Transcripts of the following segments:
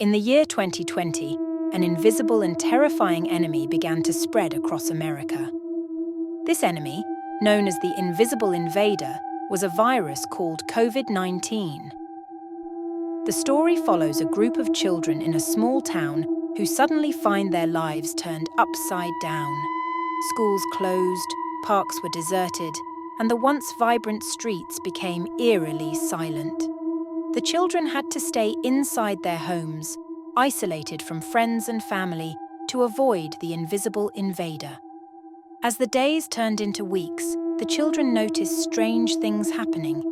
In the year 2020, an invisible and terrifying enemy began to spread across America. This enemy, known as the Invisible Invader, was a virus called COVID-19. The story follows a group of children in a small town who suddenly find their lives turned upside down. Schools closed, parks were deserted, and the once vibrant streets became eerily silent. The children had to stay inside their homes, isolated from friends and family, to avoid the invisible invader. As the days turned into weeks, the children noticed strange things happening.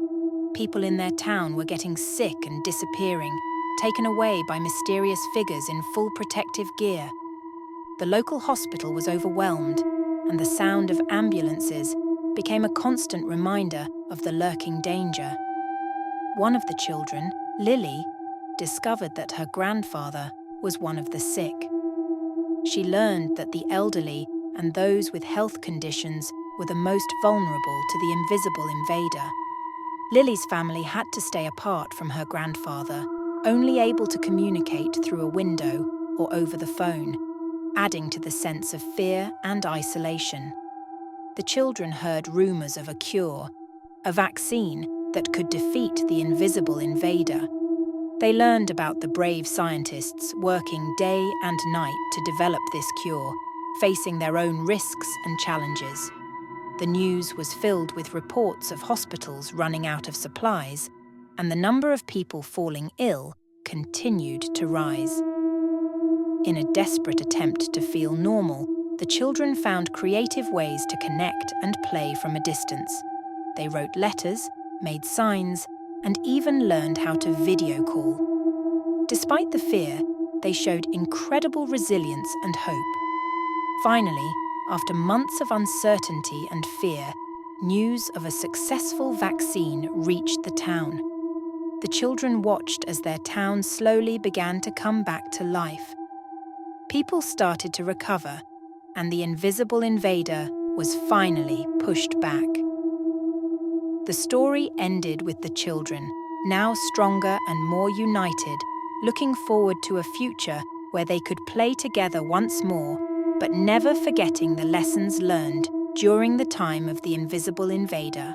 People in their town were getting sick and disappearing, taken away by mysterious figures in full protective gear. The local hospital was overwhelmed, and the sound of ambulances became a constant reminder of the lurking danger. One of the children, Lily, discovered that her grandfather was one of the sick. She learned that the elderly and those with health conditions were the most vulnerable to the invisible invader. Lily's family had to stay apart from her grandfather, only able to communicate through a window or over the phone, adding to the sense of fear and isolation. The children heard rumors of a cure, a vaccine that could defeat the invisible invader. They learned about the brave scientists working day and night to develop this cure, facing their own risks and challenges. The news was filled with reports of hospitals running out of supplies, and the number of people falling ill continued to rise. In a desperate attempt to feel normal, the children found creative ways to connect and play from a distance. They wrote letters, made signs, and even learned how to video call. Despite the fear, they showed incredible resilience and hope. Finally, after months of uncertainty and fear, news of a successful vaccine reached the town. The children watched as their town slowly began to come back to life. People started to recover, and the invisible invader was finally pushed back. The story ended with the children, now stronger and more united, looking forward to a future where they could play together once more, but never forgetting the lessons learned during the time of the invisible invader.